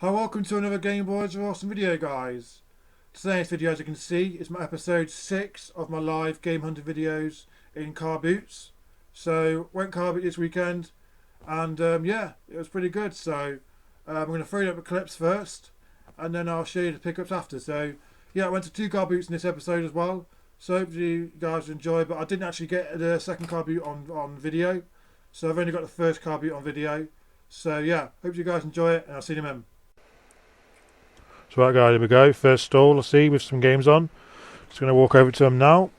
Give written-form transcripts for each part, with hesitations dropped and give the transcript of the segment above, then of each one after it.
Hi, welcome to another Game Boys are Awesome video, guys. Today's video, as you can see, is my episode 6 of my live game hunting videos in car boots. So, went car boot this weekend, and yeah, it was pretty good. So, I'm going to throw up the clips first, and then I'll show you the pickups after. So, yeah, I went to 2 car boots in this episode as well. So, hopefully you guys enjoy, but I didn't actually get the second car boot on video. So, I've only got the first car boot on video. So, yeah, hope you guys enjoy it, and I'll see you in a minute. So right guys, here we go, first stall I see with some games on. Just going to walk over to them now.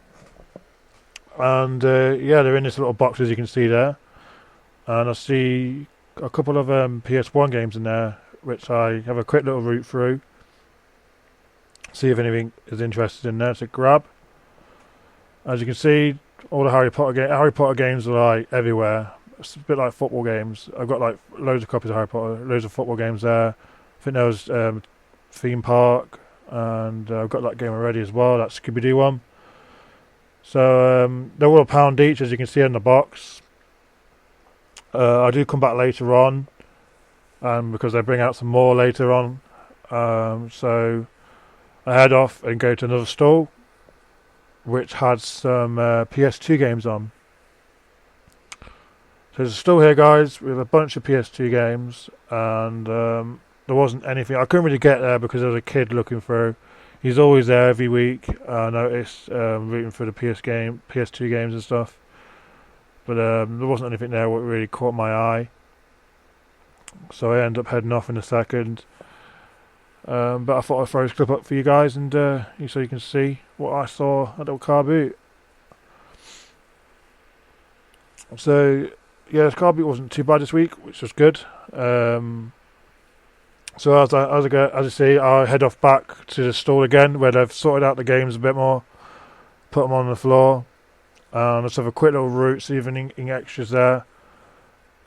And yeah, they're in this little box as you can see there. And I see a couple of PS1 games in there, which I have a quick little route through. See if anything is interested in there to grab. As you can see, all the Harry Potter games are like everywhere. It's a bit like football games. I've got like loads of copies of Harry Potter, loads of football games there. I think there was Theme Park, and I've got that game already as well, that Scooby-Doo one. So they're all £1 each, as you can see in the box. I do come back later on, because they bring out some more later on. So I head off and go to another stall, which had some PS2 games on. So there's a stall here, guys, with a bunch of PS2 games, and there wasn't anything. I couldn't really get there because there was a kid looking through. He's always there every week. I noticed rooting for the PS2 games and stuff. But there wasn't anything there what really caught my eye. So I ended up heading off in a second. But I thought I'd throw this clip up for you guys, and so you can see what I saw at the car boot. So yeah, this car boot wasn't too bad this week, which was good. So as I see, I head off back to the stall again, where they've sorted out the games a bit more, put them on the floor, and let's have a quick little route, see if anything extras there.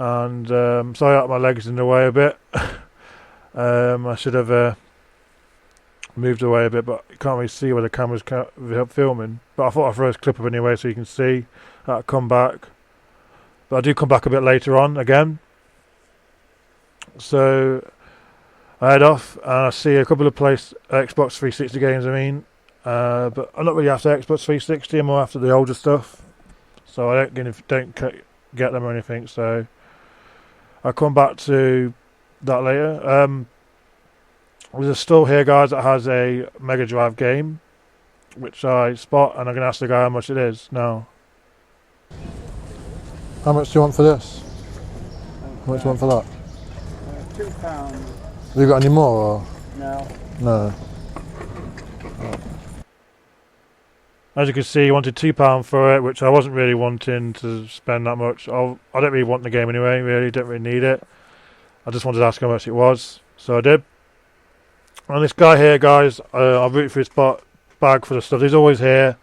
And sorry out my legs in the way a bit. I should have moved away a bit, but you can't really see where the camera's filming. But I thought I'd throw this clip up anyway, so you can see that I come back. But I do come back a bit later on again. So I head off and I see a couple of Xbox 360 games, but I'm not really after Xbox 360, I'm more after the older stuff. So I don't get them or anything, so I'll come back to that later. There's a store here, guys, that has a Mega Drive game, which I spot, and I'm going to ask the guy how much it is now. How much do you want for this? How much do you want for that? £2. Have you got any more? Or? No. No. As you can see, he wanted £2 for it, which I wasn't really wanting to spend that much. I don't really want the game anyway, really, don't really need it. I just wanted to ask how much it was, so I did. And this guy here, guys, I'll root for his bag for the stuff. He's always here,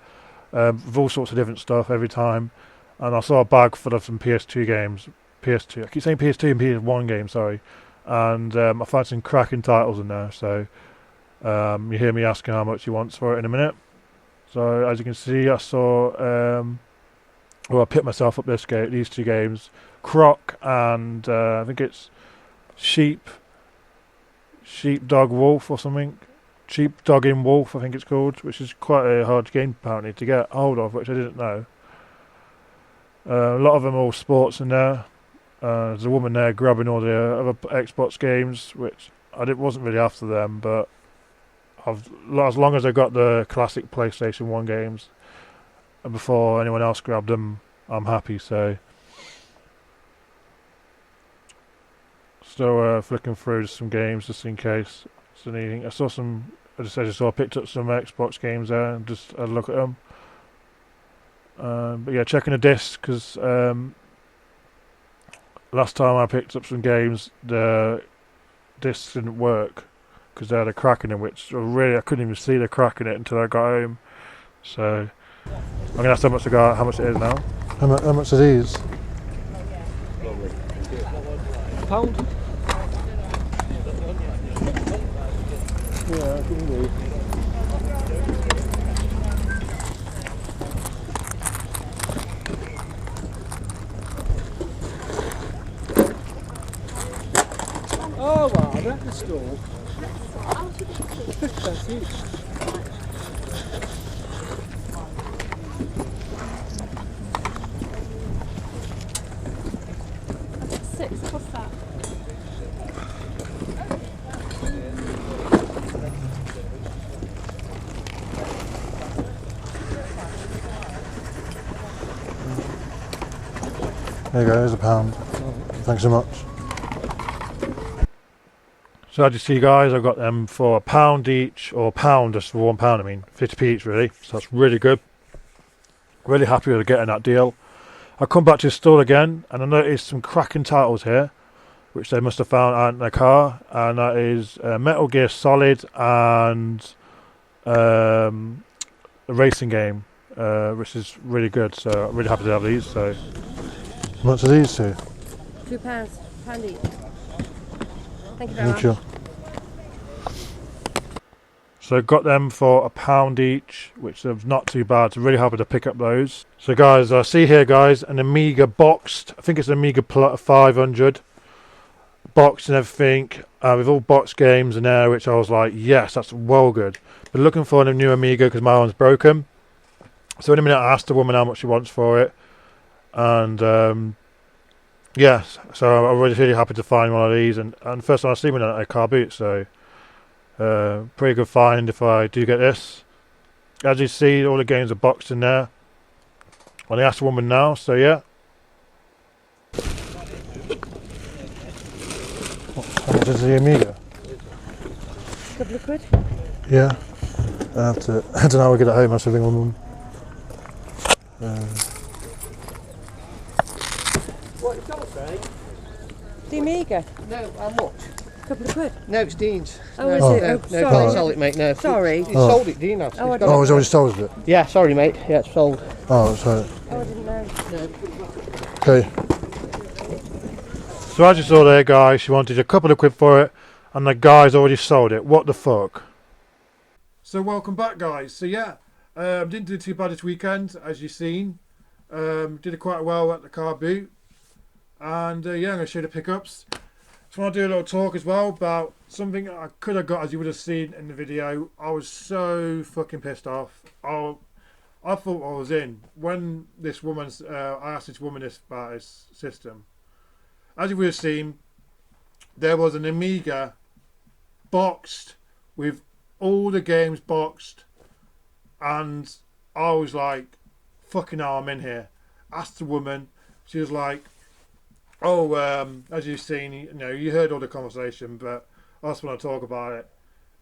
with all sorts of different stuff every time. And I saw a bag full of some PS2 games. I keep saying PS2 and PS1 games, sorry. And I found some cracking titles in there, so you hear me asking how much he wants for it in a minute. So as you can see, I saw I picked myself up these 2 games, Croc and I think it's Sheepdog Wolf or something, Sheepdog in Wolf I think it's called, which is quite a hard game apparently to get hold of, which I didn't know. A lot of them are all sports in there. There's a woman there grabbing all the other Xbox games, which wasn't really after them, but as long as I got the classic PlayStation 1 games before anyone else grabbed them, I'm happy. So, still flicking through some games just in case it's anything. I picked up some Xbox games there and just had a look at them. But yeah, checking the discs, because last time I picked up some games, the discs didn't work because they had a crack in them, which I couldn't even see the crack in it until I got home. So I'm gonna ask how much it is now. How much are these? £1? Yeah, I can do. Oh well, breakfast stall. That's it. Six, what's that? There you go, there's £1. Thanks so much. So as you see guys, I've got them for £1 each, or pound, just for £1 I mean, 50p each really, so that's really good. Really happy with getting that deal. I come back to the store again and I noticed some cracking titles here, which they must have found out in their car, and that is Metal Gear Solid and a racing game, which is really good, so I'm really happy to have these. So how much are these two? £2, pound each. Thank you very Thank much. you. So got them for £1 each, which is not too bad. So really happy to pick up those. So guys, I see here guys an Amiga boxed. I think it's an Amiga 500 boxed and everything, with all boxed games in there, which I was like, yes, that's well good. But looking for a new Amiga because my one's broken. So in a minute I asked the woman how much she wants for it, and yes, so I'm really happy to find one of these, and first time I've seen one at a car boot, so pretty good find if I do get this. As you see, all the games are boxed in there. Well, I asked the woman now, so yeah. How much is the Amiga? Couple of quid. Yeah. I have to. I don't know how I get it home. I have to ring my mum. What, it's all right? The Amiga. No, how much? Couple of quid. No, it's Dean's. Oh, no, is no, it? No, Oh, no, sorry. don't sell it, mate, no. Sorry. He sold it, Dean has. Oh, I He's got don't- Oh, he's already sold it. Yeah, sorry, mate. Yeah, it's sold. Oh, sorry. Oh, I didn't know. Okay. So as you saw there, guys, she wanted a couple of quid for it, and the guy's already sold it. What the fuck? So welcome back, guys. So yeah, didn't do too bad this weekend, as you've seen. Did it quite well at the car boot, and yeah, I'm going to show you the pickups. Just want to do a little talk as well about something I could have got, as you would have seen in the video. I was so fucking pissed off. I thought I was in when this woman. I asked this woman about this system. As you would have seen, there was an Amiga boxed with all the games boxed, and I was like, fucking hell, I'm in here. Asked the woman, she was like, oh, as you've seen, you know, you heard all the conversation, but I just want to talk about it.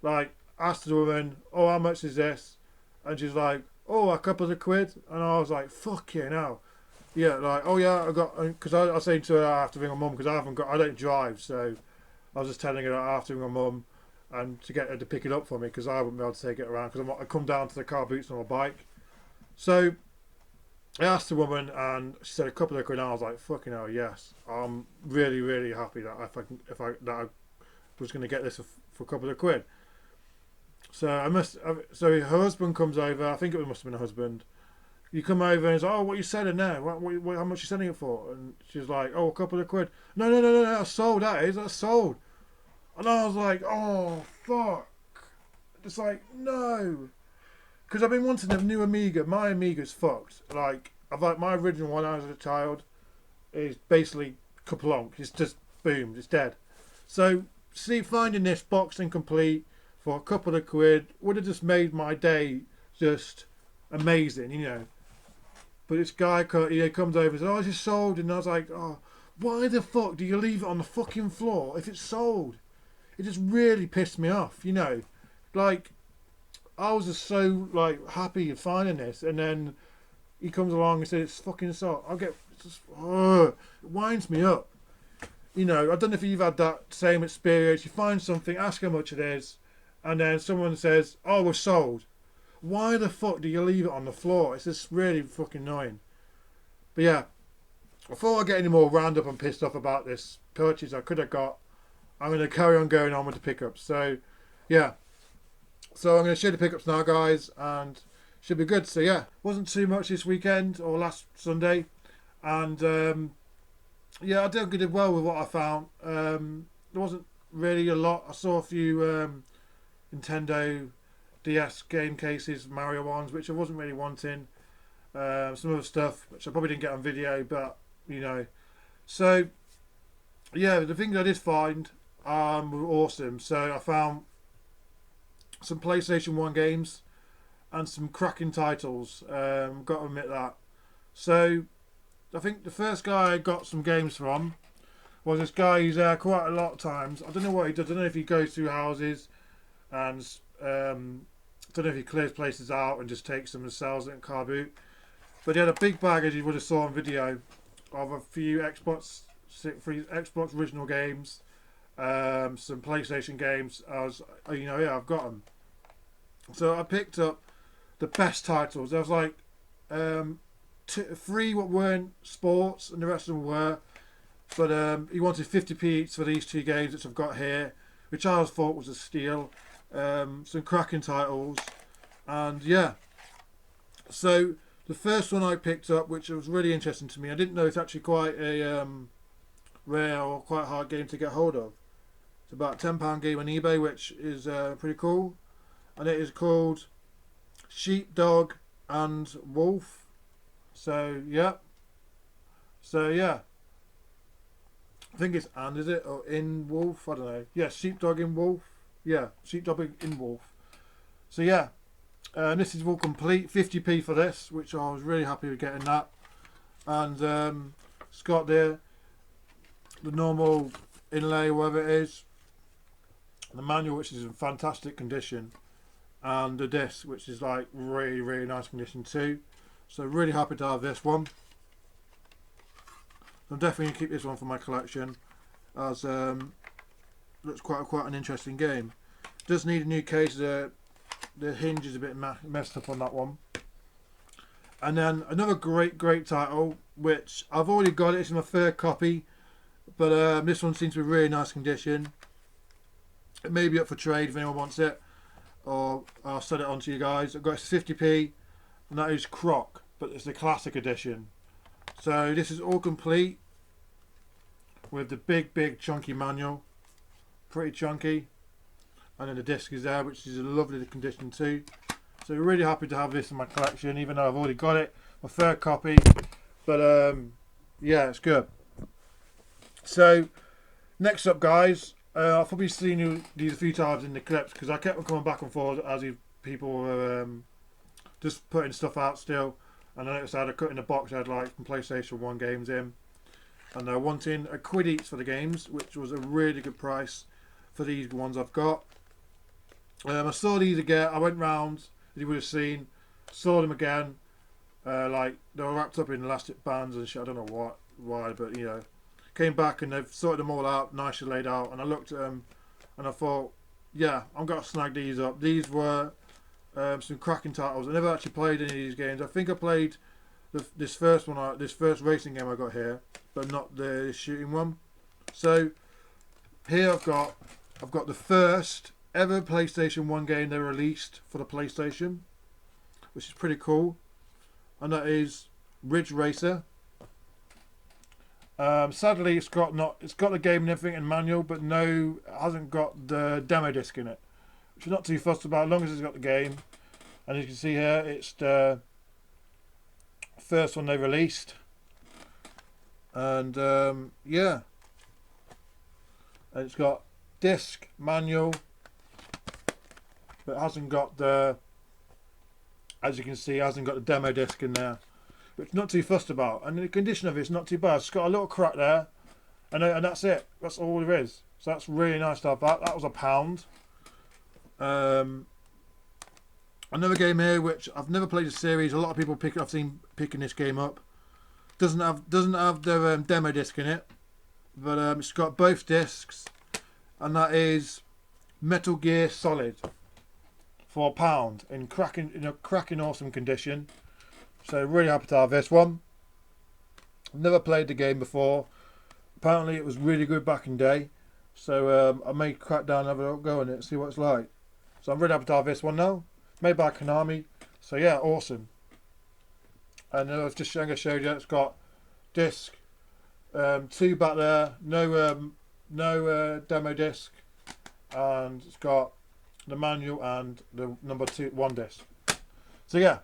Like, asked the woman, oh, how much is this? And she's like, oh, a couple of quid. And I was like, fuck you now. Yeah, like, oh yeah, I got, because I was saying to her I have to ring my mum because I don't drive, so I was just telling her I have to ring my mum and to get her to pick it up for me because I wouldn't be able to take it around because I come down to the car boots on my bike. So I asked the woman and she said a couple of quid, and I was like, fucking hell, yes. I'm really happy that I was going to get this for a couple of quid. So so her husband comes over, I think it must have been a husband. You come over and he's like, oh, what are you selling now? How much are you selling it for? And she's like, oh, a couple of quid. No, that's sold, that's sold. And I was like, oh, fuck. Just like, no. Because I've been wanting a new Amiga. My Amiga's fucked. Like my original one when I was a child is basically kaplonk. It's just boom, it's dead. So, finding this boxed and complete for a couple of quid would have just made my day just amazing, you know. But this guy comes over and says, oh, it's just sold. And I was like, oh, why the fuck do you leave it on the fucking floor if it's sold? It just really pissed me off, you know. Like, I was just so, like, happy of finding this. And then he comes along and says, it's fucking sold. It winds me up. You know, I don't know if you've had that same experience. You find something, ask how much it is, and then someone says, oh, we're sold. Why the fuck do you leave it on the floor? It's just really fucking annoying. But yeah, before I get any more round up and pissed off about this purchase I could have got, I'm going to carry on going on with the pickups. So yeah, so I'm going to show the pickups now, guys, and should be good. So yeah, wasn't too much this weekend or last Sunday, and yeah, I did well with what I found. There wasn't really a lot. I saw a few Nintendo DS game cases, Mario ones, which I wasn't really wanting. Some other stuff which I probably didn't get on video, but you know. So yeah, the things I did find were awesome. So I found some PlayStation 1 games and some cracking titles. Got to admit that. So I think the first guy I got some games from was this guy who's there quite a lot of times. I don't know what he does. I don't know if he goes through houses and I don't know if he clears places out and just takes them and sells it in car boot. But he had a big bag, as you would have saw on video, of a few Xbox original games, some PlayStation games. I've got them. So I picked up the best titles. There was like three what weren't sports, and the rest of them were. But he wanted 50p each for these two games, which I've got here, which I thought was a steal. Some cracking titles, and yeah. So the first one I picked up, which was really interesting to me, I didn't know it's actually quite a rare or quite hard game to get hold of. It's about a £10 game on eBay, which is pretty cool, and it is called Sheepdog and Wolf. So yeah. I think it's and is it or in wolf? I don't know. Yeah, sheepdog in wolf. Yeah, sheepdog in wolf. So yeah, this is all complete. 50p for this, which I was really happy with getting that. And it's got the normal inlay, whatever it is. The manual, which is in fantastic condition, and the disc, which is like really, really nice condition too. So really happy to have this one. I'm definitely going to keep this one for my collection, as looks quite an interesting game. Does need a new case. The hinge is a bit messed up on that one. And then another great title, which I've already got. It's my third copy, but this one seems to be really nice condition. It may be up for trade if anyone wants it, or I'll sell it on to you guys. I've got 50p, and that is Croc, but it's the classic edition. So this is all complete with the big chunky manual, pretty chunky, and then the disc is there, which is a lovely condition too. So really happy to have this in my collection, even though I've already got it, my third copy. But yeah, it's good. So next up, guys, I've probably seen these a few times in the clips because I kept on coming back and forth as people were just putting stuff out still. And I noticed I had a cut in the box. I had like some PlayStation 1 games in, and they're wanting a quid each for the games, which was a really good price for these ones I've got. I saw these again. I went round, as you would have seen, saw them again. Like they were wrapped up in elastic bands and shit. I don't know why, but you know, came back and they've sorted them all out, nicely laid out. And I looked at them, and I thought, yeah, I'm gonna snag these up. These were some cracking titles. I never actually played any of these games. I think I played this first racing game I got here, but not the shooting one. So here I've got the first ever PlayStation 1 game they released for the PlayStation, which is pretty cool, and that is Ridge Racer. Sadly, it's got the game and everything and manual, but it hasn't got the demo disc in it. Which I'm not too fussed about, as long as it's got the game. And as you can see here, it's the first one they released. And yeah, and it's got disc, manual, but it hasn't got as you can see, it hasn't got the demo disc in there, which I'm not too fussed about. And the condition of it's not too bad. It's got a little crack there, and that's it. That's all there is. So that's really nice to have that. That was £1. Another game here which I've never played a series. A lot of people I've seen picking this game up. Doesn't have the demo disc in it, but it's got both discs, and that is Metal Gear Solid for £1 in a cracking awesome condition. So really happy to have this one. Never played the game before. Apparently it was really good back in the day. So I may crack down and have a go on it and see what it's like. So I'm really happy to have this one now. Made by Konami. So yeah, awesome. And I've just going to show you it's got disc, 2 back there, no demo disc, and it's got the manual and the number 1 disc. So yeah,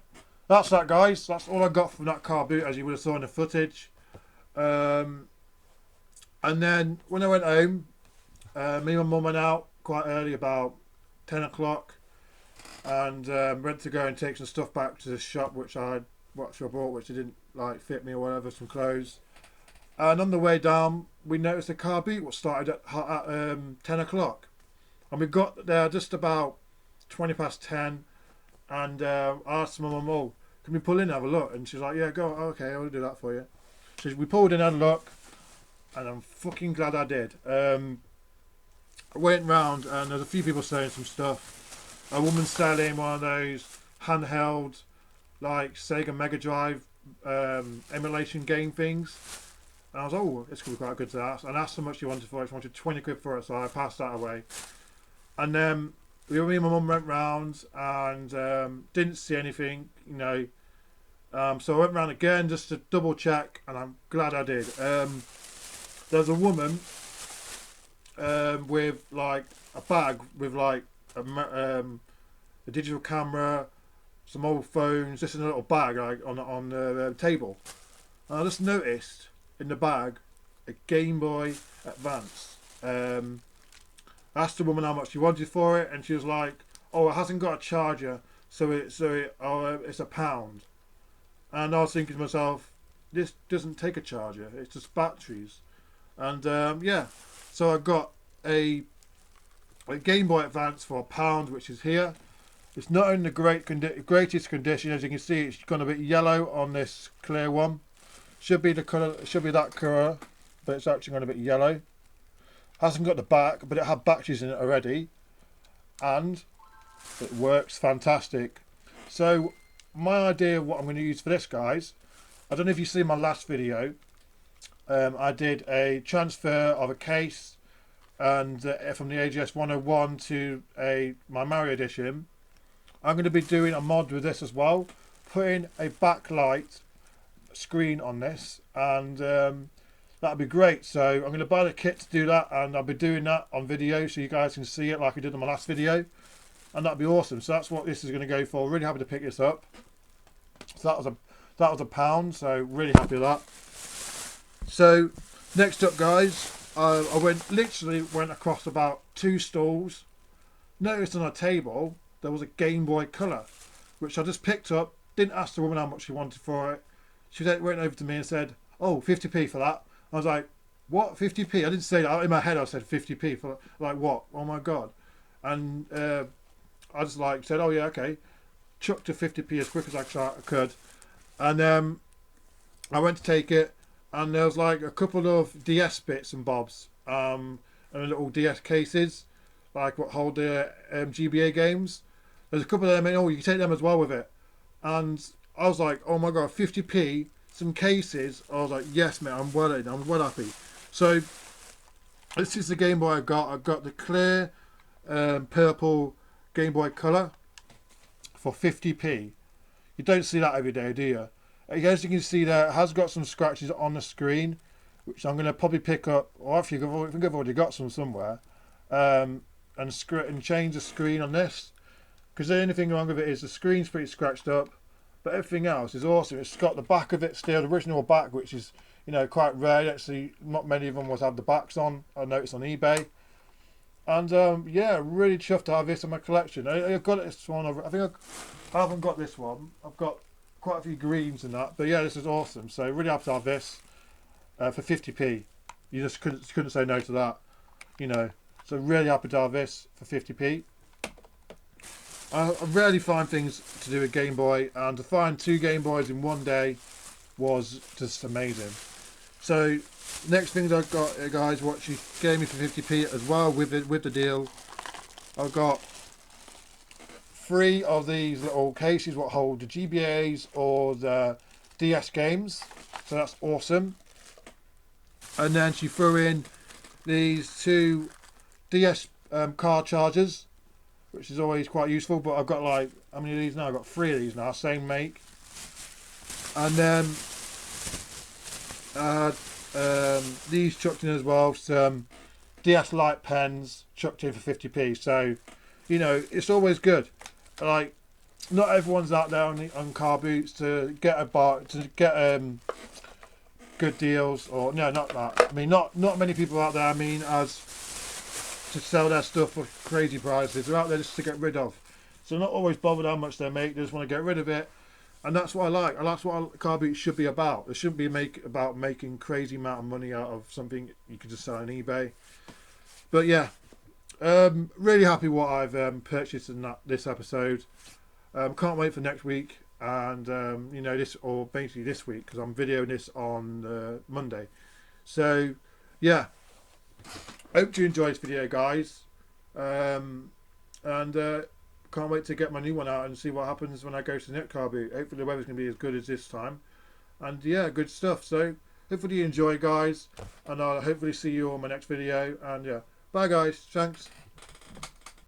that's that, guys. That's all I got from that car boot, as you would have saw in the footage. And then when I went home, me and my mum went out quite early, about 10 o'clock, and went to go and take some stuff back to the shop which I bought, which didn't like fit me or whatever, some clothes. And on the way down, we noticed a car boot was started at 10 o'clock, and we got there just about 20 past 10. And I asked my mum, "Oh, can we pull in and have a look?" And she's like, "Yeah, go. Oh, okay, I'll do that for you." So we pulled in and had a look, and I'm fucking glad I did. I went round and there's a few people selling some stuff. A woman selling one of those handheld, like Sega Mega Drive emulation game things. And I was like, "Oh, it's going to be quite good to ask." And I asked how much she wanted for it. She wanted 20 quid for it, so I passed that away. And then me and my mum went round and didn't see anything, you know. So I went round again just to double check, and I'm glad I did. There's a woman with like a bag with like a digital camera, some old phones, just in a little bag like on the table. And I just noticed in the bag a Game Boy Advance. Asked the woman how much she wanted for it, and she was like, "Oh, it hasn't got a charger, so it's £1." And I was thinking to myself, this doesn't take a charger; it's just batteries. And yeah, so I got a Game Boy Advance for £1, which is here. It's not in the greatest condition, as you can see. It's gone a bit yellow on this clear one. Should be the colour. Should be that colour, but it's actually gone a bit yellow. Hasn't got the back, but it had batteries in it already, and it works fantastic. So my idea of what I'm going to use for this, guys, I don't know if you've seen my last video. I did a transfer of a case and from the AGS 101 to my Mario edition. I'm going to be doing a mod with this as well, putting a backlight screen on this, and that'd be great. So I'm going to buy the kit to do that, and I'll be doing that on video so you guys can see it like I did in my last video, and that'd be awesome. So that's what this is going to go for. Really happy to pick this up. So that was £1, so really happy with that. So next up, guys, I literally went across about 2 stalls, noticed on a table there was a Game Boy Color, which I just picked up. Didn't ask the woman how much she wanted for it. She then went over to me and said, "Oh, 50p for that." I was like, "What, 50p?" I didn't say that. In my head I said 50p for, like, what? Oh my god. And I just like said, "Oh yeah, okay." Chucked to 50p as quick as I could. And I went to take it, and there was like a couple of DS bits and bobs, and little DS cases, like what hold the GBA games. There's a couple of them, and oh, you can take them as well with it. And I was like, "Oh my god, 50p, some cases." I was like, "Yes, mate, I'm well happy." So this is the Game Boy I've got. I've got the clear purple Game Boy Color for 50p. You don't see that every day, do you? As you can see there, it has got some scratches on the screen, which I'm going to probably pick up, or actually I think I've already got some somewhere, and change the screen on this, because the only thing wrong with it is the screen's pretty scratched up, but everything else is awesome. It's got the back of it still, the original back, which is, you know, quite rare. Actually, not many of them have the backs on. I noticed on eBay. And yeah, really chuffed to have this in my collection. I've got this one over. I haven't got this one. I've got quite a few greens and that. But yeah, this is awesome. So really happy to have this for 50p. You just couldn't say no to that, you know. So really happy to have this for 50p. I rarely find things to do with Game Boy, and to find 2 Game Boys in one day was just amazing. So next things I've got, guys, what she gave me for 50p as well with the deal, I've got 3 of these little cases what hold the GBAs or the DS games. So that's awesome. And then she threw in these 2 DS card chargers, which is always quite useful. But I've got like, how many of these now? I've got 3 of these now, same make. And then these chucked in as well, some DS Lite pens chucked in for 50p. So, you know, it's always good. Like, not everyone's out there on car boots to get good deals, or no, not that. I mean, not many people out there. I mean, as to sell their stuff for crazy prices. They're out there just to get rid of. So they're not always bothered how much they make. They just want to get rid of it, and that's what I like. And that's what car boots should be about. It shouldn't be about making crazy amount of money out of something you could just sell on eBay. But yeah, really happy what I've purchased in this episode. Can't wait for next week, and you know, basically this week, because I'm videoing this on Monday. So yeah, hope you enjoyed this video, guys, and can't wait to get my new one out and see what happens when I go to the next car boot. Hopefully the weather's going to be as good as this time, and yeah, good stuff. So hopefully you enjoy, guys, and I'll hopefully see you on my next video. And yeah, bye guys, thanks.